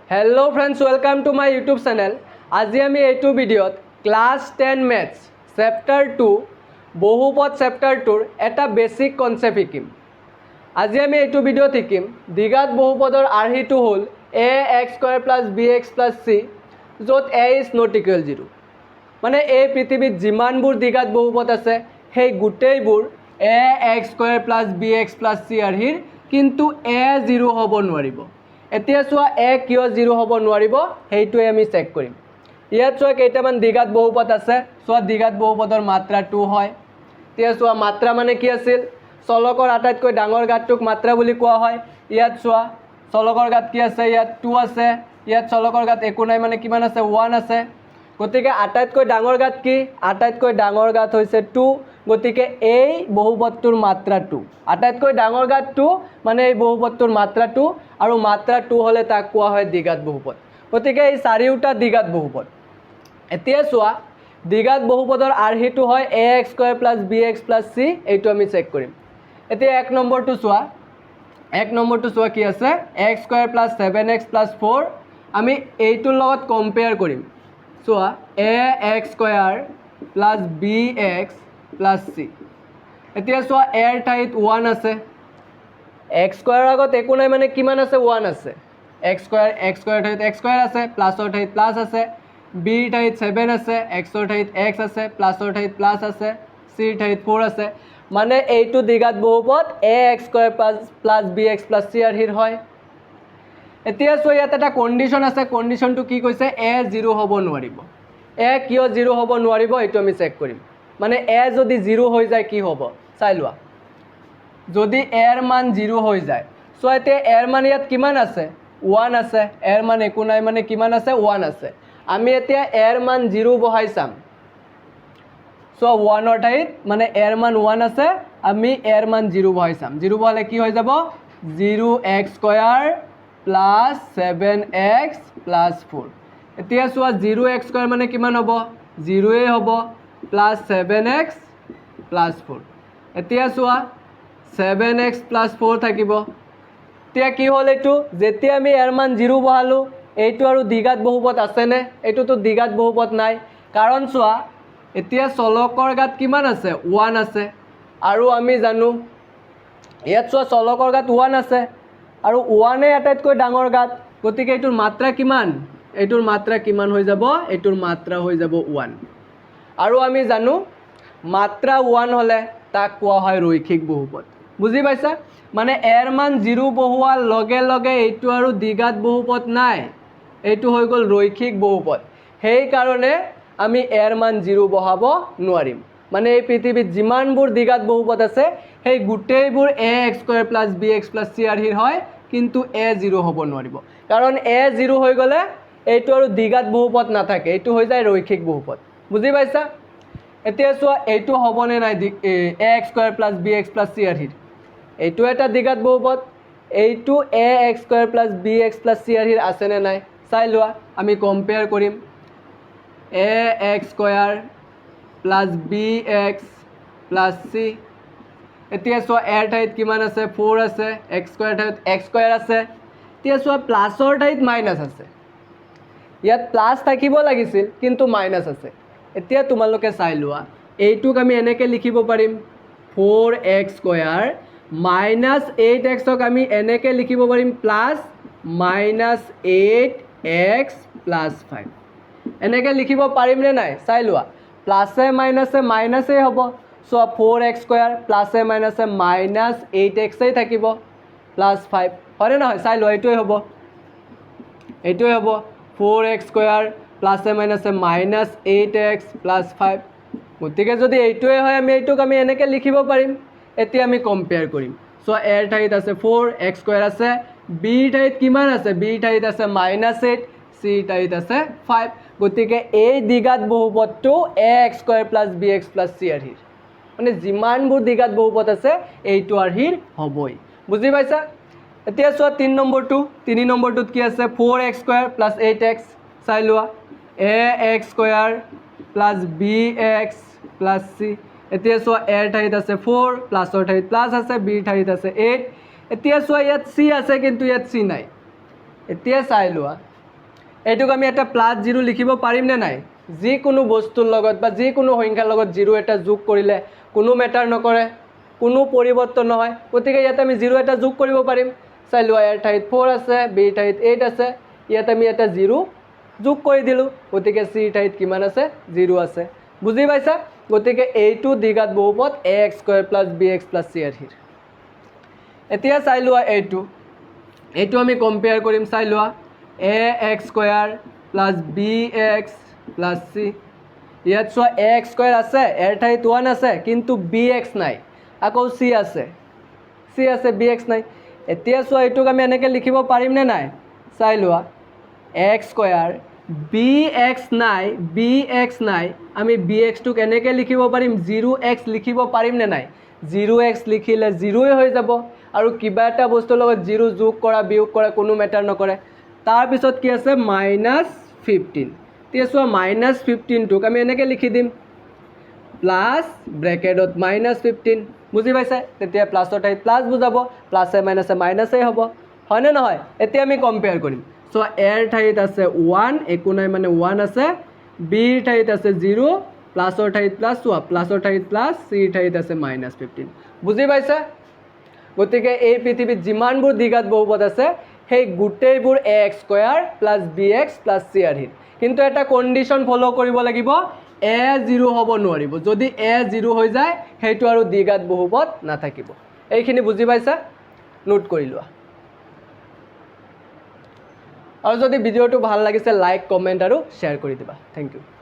Hello friends, welcome to my YouTube channel. আজি আমি এইটো ভিডিঅ'ত ক্লাছ 10 মেথছ চেপ্টাৰ 2 বহুপদ চেপ্টাৰ 2 এটা বেসিক কনসেপ্ট শিকিম। আজি আমি এইটো ভিডিঅ'ত শিকিম দ্বিঘাত বহুপদৰ আৰ্হিটো হ'ল ax² + bx + c য'ত a is not equal 0। মানে এই পৃথিৱীত যিমানবোৰ দ্বিঘাত বহুপদ আছে সেই গোটেইবোৰ ax² + bx + c আৰ্হিৰ, কিন্তু a 0 হ'ব নোৱাৰিব। এতিয়া চোৱা a কিয় 0 হ'ব নোৱাৰিব সেইটোৱে আমি চেক কৰিম। ইয়াত চোৱা কেইটামান দ্বিঘাত বহুপদ আছে। চোৱা দ্বিঘাত বহুপদৰ মাত্ৰা 2 হয়। এতিয়া চোৱা মাত্ৰা মানে কি আছিল? চলকৰ আটাইতকৈ ডাঙৰ ঘাতটোক মাত্ৰা বুলি কোৱা হয়। ইয়াত চোৱা চলকৰ ঘাত কি আছে? ইয়াত 2 আছে। ইয়াত চলকৰ ঘাত একো নাই, মানে কিমান আছে? 1 আছে। গতিকে আটাইতকৈ ডাঙৰ ঘাত কি? আটাইতকৈ ডাঙৰ ঘাত হৈছে 2। গতিকে এই বহুপদটোৰ মাত্ৰা 2। আটাইতকৈ ডাঙৰ ঘাত 2 মানে এই বহুপদটোৰ মাত্ৰা 2, আৰু মাত্ৰা 2 হ'লে তাক কোৱা হয় দ্বিঘাত বহুপদ। গতিকে এই চাৰিওটা দ্বিঘাত বহুপদ। এতিয়া চোৱা দ্বিঘাত বহুপদৰ আৰ্হিটো হয় ax² + bx + c। এইটো আমি চেক কৰিম। এতিয়া এক নম্বৰটো চোৱা কি আছে? x² + 7x + 4 আমি এইটোৰ লগত কম্পেয়াৰ কৰিম। চোৱা ax² + bx + c। এতিয়া চোৱা a ঠাইত 1 আছে, x² আগত একো নাই, মানে কিমান আছে? 1 আছে। x² ঠাইত x² আছে, প্লাছৰ ঠাইত প্লাছ আছে, b ঠাইত 7 আছে, xৰ ঠাইত x আছে, প্লাছৰ ঠাইত প্লাছ আছে, c ঠাইত 4 আছে। মানে এইটো দ্বিঘাত বহুপদ ax² + bx + c আৰ্হিৰ হয়। এতিয়া চোৱা ইয়াত এটা কণ্ডিশ্যন আছে। কণ্ডিশ্যনটো কি কৈছে? a 0 হ'ব নোৱাৰিব। a কিয় 0 হ'ব নোৱাৰিব এইটো আমি চেক কৰিম। মানে a যদি 0 হৈ যায় কি হ'ব চাই লোৱা। যদি a ৰ মান 0 হৈ যায়, চোৱা এতিয়া a ৰ মান ইয়াত কিমান আছে? 1 আছে। a ৰ মান একো নাই, মানে কিমান আছে? 1 আছে। আমি এতিয়া a ৰ মান 0 বহাই চাম। চোৱা 1ৰ ঠাইত মানে a ৰ মান 1 আছে, আমি a ৰ মান 0 বহাই চাম। 0 বহালে কি হৈ যাব? 0x² + 7x + 4। এতিয়া চোৱা 0x² মানে কিমান হ'ব? 0 হ'ব, প্লাছ 7x + 4। এতিয়া চোৱা 7x + 4 থাকিব। এতিয়া কি হ'ল এইটো? যেতিয়া আমি ইয়াৰ মান 0 বহালোঁ, এইটো আৰু দ্বিঘাত বহুপদ আছেনে? এইটোতো দ্বিঘাত বহুপদ নাই। কাৰণ চোৱা এতিয়া চলকৰ ঘাত কিমান আছে? 1 আছে। আৰু আমি জানো ইয়াত চোৱা চলকৰ ঘাত 1 আছে, আৰু 1 আটাইতকৈ ডাঙৰ ঘাত। গতিকে এইটোৰ মাত্ৰা কিমান? এইটোৰ মাত্ৰা কিমান হৈ যাব? এইটোৰ মাত্ৰা হৈ যাব 1। আৰু আমি জানো মাত্ৰা 1 হ'লে তাক কোৱা হয় ৰৈখিক বহুপদ। বুজি পাইছা? মানে a ৰ মান 0 বহোৱাৰ লগে লগে এইটো আৰু দ্বিঘাত বহুপদ নাই, এইটো হৈ গ'ল ৰৈখিক বহুপদ। সেইকাৰণে আমি a ৰ মান 0 বহাব নোৱাৰিম। মানে এই পৃথিৱীত যিমানবোৰ দ্বিঘাত বহুপদ আছে সেই গোটেইবোৰ ax² + bx + c আৰ্হিৰ হয়, কিন্তু a 0 হ'ব নোৱাৰিব। কাৰণ a 0 হৈ গ'লে এইটো আৰু দ্বিঘাত বহুপদ নাথাকে, এইটো হৈ যায় ৰৈখিক বহুপদ। বুজি পাইছা? এতিয়া চোৱা এইটো হ'বনে নাই ax² + bx + c আৰ্হিৰ? এইটো এটা দ্বিঘাত বহুপদ। এইটো ax² + bx + c আৰ্হিৰ আছেনে নাই চাই লোৱা। আমি কম্পেয়াৰ কৰিম ax² + bx + c। এতিয়া চোৱা a ৰ ঠাইত কিমান আছে? 4 আছে। x² ঠাইত x² আছে। এতিয়া চোৱা প্লাছৰ ঠাইত মাইনাছ আছে। ইয়াত প্লাছ থাকিব লাগিছিল, কিন্তু মাইনাছ আছে। এতিয়া তোমালোকে চাই লোৱা, এইটোক আমি এনেকৈ লিখিব পাৰিম 4x² - 8x আমি এনেকৈ লিখিব পাৰিম প্লাছ -8x + 5। এনেকৈ লিখিব পাৰিমনে নাই চাই লোৱা। প্লাছে মাইনাছে মাইনাছেই হ'ব। চোৱা 4x² প্লাছে মাইনাছে -8x থাকিব, প্লাছ 5 হয়নে নহয়? চাই লোৱা, এইটোৱে হ'ব। 4x² প্লাছে মাইনাছে -8x + 5। গতিকে যদি এইটোৱে হয় আমি এইটোক আমি এনেকৈ লিখিব পাৰিম। এতিয়া আমি কম্পেয়াৰ কৰিম। চোৱা a ৰ ঠাইত আছে 4, x² আছে, b ঠাইত কিমান আছে? b ঠাইত আছে -8, c ঠাইত আছে 5। গতিকে এই দ্বিঘাত বহুপদটো ax² + bx + c আৰ্হিৰ। মানে যিমানবোৰ দ্বিঘাত বহুপদ আছে এইটো আৰ্হিৰ হ'বই। বুজি পাইছা? এতিয়া চোৱা 3 নম্বৰটোত কি আছে? 4x² + 8x। চাই লোৱা ax² + bx + c। এতিয়া চোৱা a ৰ ঠাইত আছে 4, প্লাছৰ ঠাইত প্লাছ আছে, b ৰ ঠাইত আছে 8। এতিয়া চোৱা ইয়াত c আছে, কিন্তু ইয়াত c নাই। এতিয়া চাই লোৱা এইটোক আমি এটা প্লাছ 0 লিখিব পাৰিম নে নাই যিকোনো বস্তুৰ লগত বা যিকোনো সংখ্যাৰ লগত 0 এটা যোগ কৰিলে কোনো মেটাৰ নকৰে কোনো পৰিৱৰ্তন নহয় গতিকে ইয়াত আমি 0 এটা যোগ কৰিব পাৰিম চাই লোৱা ইয়াৰ ঠাইত 4 আছে বি ঠাইত 8 আছে ইয়াত আমি এটা 0 যোগ কৰি দিলোঁ গতিকে চি ঠাইত কিমান আছে 0 আছে বুজি পাইছা গতিকে এইটো দ্বিঘাত বহুপদ ax square plus bx plus c আহিল এতিয়া চাই লোৱা এইটো আমি কম্পেয়াৰ কৰিম চাই লোৱা ax square plus bx plus c ইয়াত চোৱা ax স্কয়াৰ আছে এৰ ঠাইত 1 আছে কিন্তু bx নাই আকৌ c আছে bx নাই এতিয়া চোৱা এইটোক আমি এনেকৈ লিখিব পাৰিম নে নাই চাই লোৱা x স্কয়াৰ bx নাই আমি bx টোক এনেকৈ লিখিব পাৰিম 0x লিখিব পাৰিম নে নাই 0x লিখিলে 0 হৈ যাব আৰু কিবা এটা বস্তুৰ লগত 0 যোগ কৰা বিয়োগ কৰা কোনো মেটাৰ নকৰে তাৰ পিছত কি আছে -15 তেতিয়া চোৱা -15 টোক আমি এনেকৈ লিখি দিম প্লাছ ব্ৰেকেটত -15 বুজি পাইছে তেতিয়া প্লাছৰ ঠাইত প্লাছ বুজাব প্লাছে মাইনাছে মাইনাছে হ'ব হয়নে নহয় এতিয়া আমি কম্পেয়াৰ কৰিম চোৱা এৰ ঠাইত আছে 1 একো নাই মানে 1 আছে বিৰ ঠাইত আছে 0 প্লাছৰ ঠাইত প্লাছ চোৱা প্লাছৰ ঠাইত প্লাছ চিৰ ঠাইত আছে -15 বুজি পাইছা গতিকে এই পৃথিৱীত যিমানবোৰ দ্বিঘাত বহুপদ আছে সেই গোটেইবোৰ ax square plus bx plus c আহিল কিন্তু এটা কণ্ডিশ্যন ফলো কৰিব লাগিব a 0 হ'ব নোৱাৰিব যদি a 0 হৈ যায় সেইটো আৰু দ্বিঘাত বহুপদ নাথাকিব এইখিনি বুজি পাইছা নোট কৰি লোৱা আৰু যদি ভিডিঅ'টো ভাল লাগিছে লাইক কমেণ্ট আৰু শ্বেয়াৰ কৰি দিবা থেংক ইউ